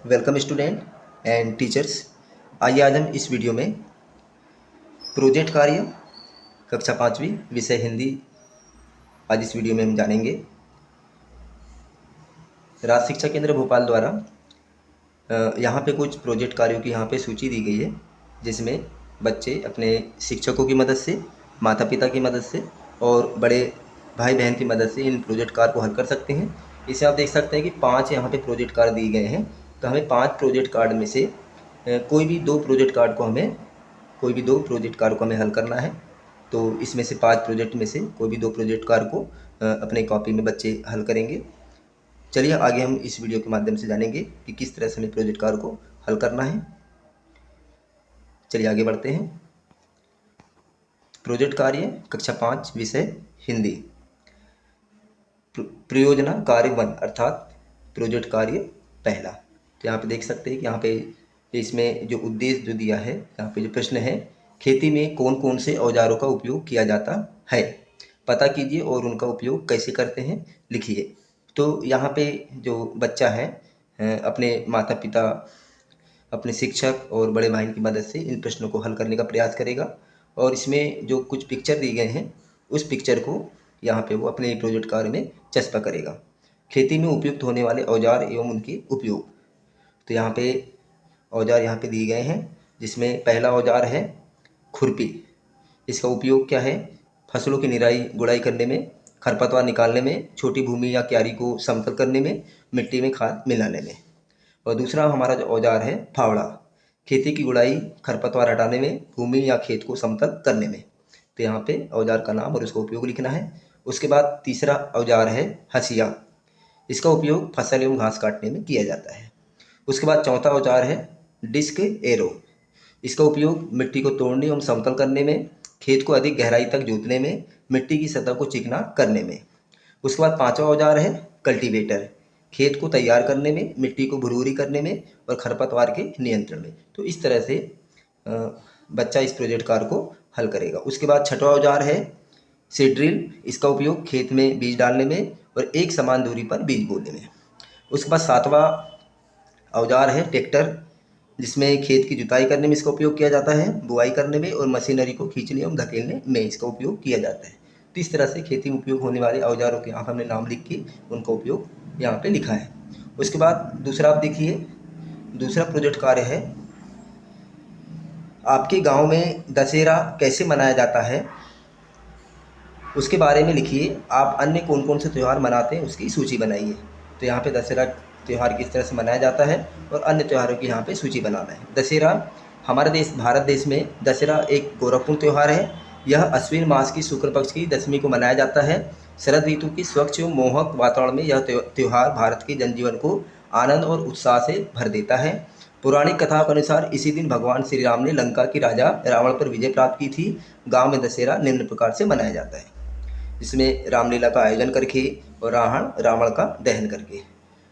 Welcome student and teachers. आइए आज हम इस वीडियो में प्रोजेक्ट कार्य कक्षा 5वीं विषय हिंदी आज इस वीडियो में हम जानेंगे। राज्य शिक्षा केंद्र भोपाल द्वारा यहाँ पे कुछ प्रोजेक्ट कार्यों की यहाँ पे सूची दी गई है, जिसमें बच्चे अपने शिक्षकों की मदद से, माता पिता की मदद से और बड़े भाई बहन की मदद से इन प्रोजेक्ट कार्य को हल कर सकते हैं। इसे आप देख सकते हैं कि 5 यहाँ पे प्रोजेक्ट कार्य दिए गए हैं। तो हमें 5 प्रोजेक्ट कार्ड में से कोई भी दो प्रोजेक्ट कार्ड को हमें हल करना है। तो इसमें से 5 प्रोजेक्ट में से कोई भी 2 प्रोजेक्ट कार्य को अपने कॉपी में बच्चे हल करेंगे। चलिए आगे हम इस वीडियो के माध्यम से जानेंगे कि किस तरह से हमें प्रोजेक्ट कार्य को हल करना है। चलिए आगे बढ़ते हैं। प्रोजेक्ट कार्य कक्षा 5 विषय हिंदी, प्रयोजना कार्य 1 अर्थात प्रोजेक्ट कार्य पहला। तो यहाँ पे देख सकते हैं कि यहाँ पे इसमें जो उद्देश्य जो दिया है, यहाँ पे जो प्रश्न है, खेती में कौन कौन से औजारों का उपयोग किया जाता है, पता कीजिए और उनका उपयोग कैसे करते हैं लिखिए। तो यहाँ पे जो बच्चा है अपने माता पिता, अपने शिक्षक और बड़े भाई की मदद से इन प्रश्नों को हल करने का प्रयास करेगा। और इसमें जो कुछ पिक्चर दिए गए हैं उस पिक्चर को यहाँ पे वो अपने प्रोजेक्ट कार्य में चस्पा करेगा। खेती में उपयुक्त होने वाले औजार एवं उनके उपयोग। तो यहाँ पे औजार यहाँ पे दिए गए हैं, जिसमें पहला औजार है खुरपी। इसका उपयोग क्या है? फसलों की निराई गुड़ाई करने में, खरपतवार निकालने में, छोटी भूमि या क्यारी को समतल करने में, मिट्टी में खाद मिलाने में। और दूसरा हमारा जो औजार है फावड़ा, खेती की गुड़ाई, खरपतवार हटाने में, भूमि या खेत को समतल करने में। तो यहाँ पे औजार का नाम और उसका उपयोग लिखना है। उसके बाद तीसरा औजार है हसिया। इसका उपयोग फसल एवं घास काटने में किया जाता है। उसके बाद चौथा औजार है डिस्क एरो। इसका उपयोग मिट्टी को तोड़ने एवं समतल करने में, खेत को अधिक गहराई तक जोतने में, मिट्टी की सतह को चिकना करने में। उसके बाद पांचवा औजार है कल्टीवेटर। खेत को तैयार करने में, मिट्टी को भुरभुरी करने में और खरपतवार के नियंत्रण में। तो इस तरह से बच्चा इस प्रोजेक्ट कार्य को हल करेगा। उसके बाद छठवां औजार है सीड ड्रिल। इसका उपयोग खेत में बीज डालने में और एक समान दूरी पर बीज बोने में। उसके बाद सातवां औजार है ट्रैक्टर, जिसमें खेत की जुताई करने में इसका उपयोग किया जाता है, बुआई करने में और मशीनरी को खींचने एवं धकेलने में इसका उपयोग किया जाता है। तो इस तरह से खेती में उपयोग होने वाले औजारों के यहाँ हमने नाम लिख के उनका उपयोग यहाँ पे लिखा है। उसके बाद दूसरा आप देखिए, दूसरा प्रोजेक्ट कार्य है आपके गांव में दशहरा कैसे मनाया जाता है, उसके बारे में लिखिए। आप अन्य कौन कौन से त्यौहार मनाते हैं उसकी सूची बनाइए। तो यहाँ पे दशहरा त्यौहार किस तरह से मनाया जाता है और अन्य त्योहारों की यहाँ पे सूची बनाना है। दशहरा हमारे देश भारत देश में दशहरा एक गौरवपूर्ण त्यौहार है। यह अश्विन मास की शुक्ल पक्ष की दशमी को मनाया जाता है। शरद ऋतु की स्वच्छ एवं मोहक वातावरण में यह त्यौहार भारत के जनजीवन को आनंद और उत्साह से भर देता है। पौराणिक कथा के अनुसार इसी दिन भगवान श्री राम ने लंका की राजा रावण पर विजय प्राप्त की थी। गांव में दशहरा निम्न प्रकार से मनाया जाता है, जिसमें रामलीला का आयोजन करके और रावण का दहन करके।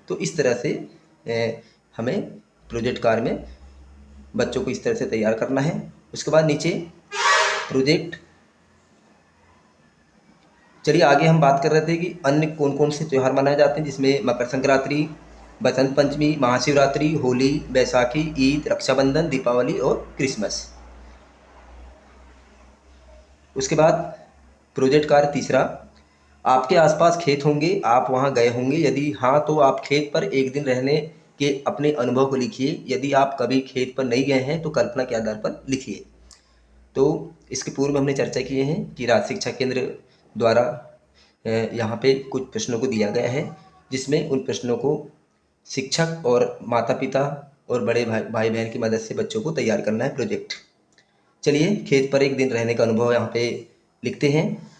तो इस तरह से हमें प्रोजेक्ट कार्य में बच्चों को इस तरह से तैयार करना है। उसके बाद नीचे प्रोजेक्ट, चलिए आगे हम बात कर रहे थे कि अन्य कौन कौन से त्यौहार मनाए जाते हैं, जिसमें मकर संक्रांति, बसंत पंचमी, महाशिवरात्रि, होली, बैसाखी, ईद, रक्षाबंधन, दीपावली और क्रिसमस। उसके बाद प्रोजेक्ट कार्य तीसरा, आपके आसपास खेत होंगे, आप वहां गए होंगे, यदि हाँ तो आप खेत पर एक दिन रहने के अपने अनुभव को लिखिए। यदि आप कभी खेत पर नहीं गए हैं तो कल्पना के आधार पर लिखिए। तो इसके पूर्व में हमने चर्चा किए हैं कि राज्य शिक्षा केंद्र द्वारा यहाँ पे कुछ प्रश्नों को दिया गया है, जिसमें उन प्रश्नों को शिक्षक और माता पिता और बड़े भाई बहन की मदद से बच्चों को तैयार करना है प्रोजेक्ट। चलिए खेत पर एक दिन रहने का अनुभव यहाँ पे लिखते हैं।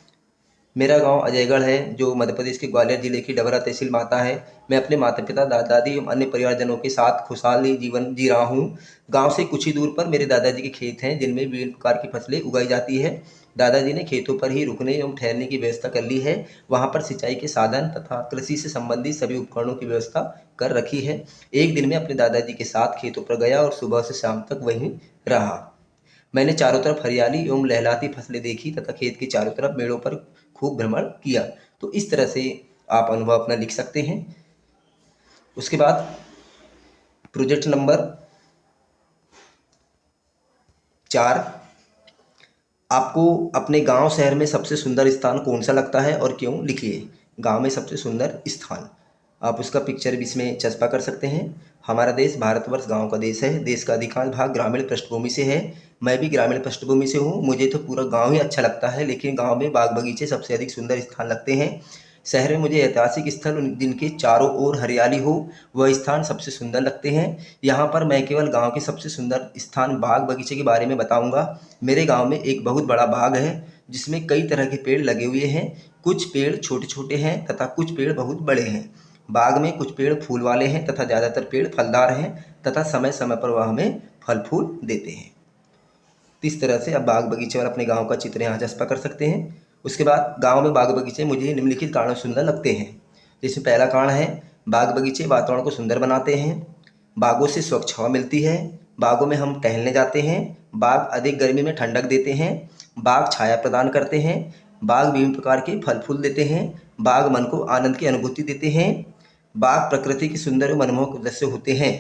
मेरा गांव अजयगढ़ है, जो मध्य प्रदेश के ग्वालियर जिले की डबरा तहसील माता है। मैं अपने माता पिता, दादा दादी एवं अन्य परिवारजनों के साथ खुशहाली जीवन जी रहा हूँ। गांव से कुछ ही दूर पर मेरे दादाजी के खेत हैं, जिनमें विभिन्न प्रकार की फसलें उगाई जाती है। दादाजी ने खेतों पर ही रुकने एवं ठहरने की व्यवस्था कर ली है। वहां पर सिंचाई के साधन तथा कृषि से संबंधित सभी उपकरणों की व्यवस्था कर रखी है। एक दिन में अपने दादाजी के साथ खेतों पर गया और सुबह से शाम तक वहीं रहा। मैंने चारों तरफ हरियाली एवं लहलाती फसलें देखी तथा खेत के चारों तरफ मेड़ों पर खूब भ्रमण किया। तो इस तरह से आप अनुभव अपना लिख सकते हैं। उसके बाद प्रोजेक्ट नंबर 4, आपको अपने गांव शहर में सबसे सुंदर स्थान कौन सा लगता है और क्यों, लिखिए। गांव में सबसे सुंदर स्थान, आप उसका पिक्चर भी इसमें चस्पा कर सकते हैं। हमारा देश भारतवर्ष गांव का देश है। देश का अधिकांश भाग ग्रामीण पृष्ठभूमि से है। मैं भी ग्रामीण पृष्ठभूमि से हूँ। मुझे तो पूरा गांव ही अच्छा लगता है, लेकिन गांव में बाग बगीचे सबसे अधिक सुंदर स्थान लगते हैं। शहर में मुझे ऐतिहासिक स्थल जिनके चारों ओर हरियाली हो वह स्थान सबसे सुंदर लगते हैं। यहाँ पर मैं केवल गांव के सबसे सुंदर स्थान बाग बगीचे के बारे में बताऊंगा। मेरे गांव में एक बहुत बड़ा बाग है जिसमें कई तरह के पेड़ लगे हुए हैं। कुछ पेड़ छोटे छोटे हैं तथा कुछ पेड़ बहुत बड़े हैं। बाग में कुछ पेड़ फूल वाले हैं तथा ज़्यादातर पेड़ फलदार हैं तथा समय समय पर वह हमें फल फूल देते हैं। इस तरह से आप बाग बगीचे वाला अपने गांव का चित्र यहाँ चस्पा कर सकते हैं। उसके बाद गांव में बाग बगीचे मुझे निम्नलिखित कारणों से सुंदर लगते हैं। जिसमें पहला कारण है, बाग बगीचे वातावरण को सुंदर बनाते हैं। बागों से स्वच्छ हवा मिलती है। बागों में हम टहलने जाते हैं। बाग अधिक गर्मी में ठंडक देते हैं। बाग छाया प्रदान करते हैं। बाग विभिन्न प्रकार के फल फूल देते हैं। बाग मन को आनंद की अनुभूति देते हैं। बाग प्रकृति के सुंदर और मनमोहक दृश्य होते हैं।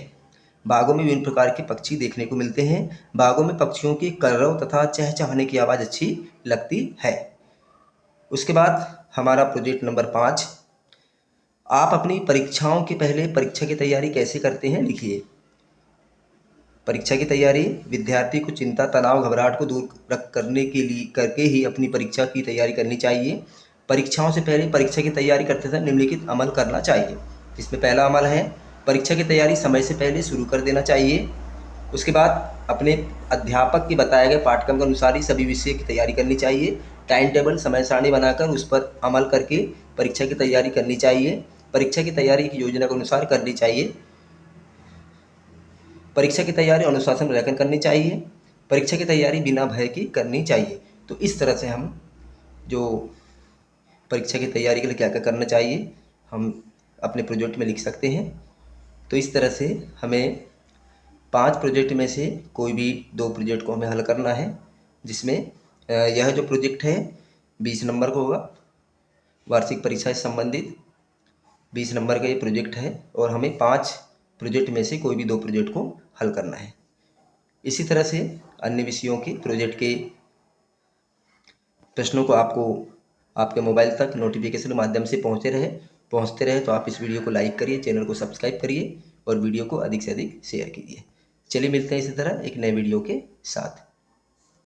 बागों में विभिन्न प्रकार के पक्षी देखने को मिलते हैं। बागों में पक्षियों की कलरव तथा चहचहाने की आवाज़ अच्छी लगती है। उसके बाद हमारा प्रोजेक्ट नंबर 5, आप अपनी परीक्षाओं के पहले परीक्षा की तैयारी कैसे करते हैं, लिखिए। परीक्षा की तैयारी विद्यार्थी को चिंता तनाव घबराहट को दूर करने के लिए करके ही अपनी परीक्षा की तैयारी करनी चाहिए। परीक्षाओं से पहले परीक्षा की तैयारी करते समय निम्नलिखित अमल करना चाहिए। इसमें पहला अमल है, परीक्षा की तैयारी समय से पहले शुरू कर देना चाहिए। उसके बाद अपने अध्यापक के बताए गए पाठ्यक्रम के अनुसार ही सभी विषय की तैयारी करनी चाहिए। टाइम टेबल समय सारणी बनाकर उस पर अमल करके परीक्षा की तैयारी करनी चाहिए। परीक्षा की तैयारी की योजना के अनुसार करनी चाहिए। परीक्षा की तैयारी अनुशासन में रहकर करनी चाहिए। परीक्षा की तैयारी बिना भय की करनी चाहिए। तो इस तरह से हम जो परीक्षा की तैयारी के लिए क्या क्या करना चाहिए हम अपने प्रोजेक्ट में लिख सकते हैं। तो इस तरह से हमें 5 प्रोजेक्ट में से कोई भी 2 प्रोजेक्ट को हमें हल करना है, जिसमें यह जो प्रोजेक्ट है 20 नंबर का होगा। वार्षिक परीक्षा से संबंधित 20 नंबर का ये प्रोजेक्ट है और हमें 5 प्रोजेक्ट में से कोई भी 2 प्रोजेक्ट को हल करना है। इसी तरह से अन्य विषयों के प्रोजेक्ट के प्रश्नों को आपको आपके मोबाइल तक नोटिफिकेशन के माध्यम से पहुंचते रहे तो आप इस वीडियो को लाइक करिए, चैनल को सब्सक्राइब करिए और वीडियो को अधिक से अधिक शेयर कीजिए। चलिए मिलते हैं इसी तरह एक नए वीडियो के साथ।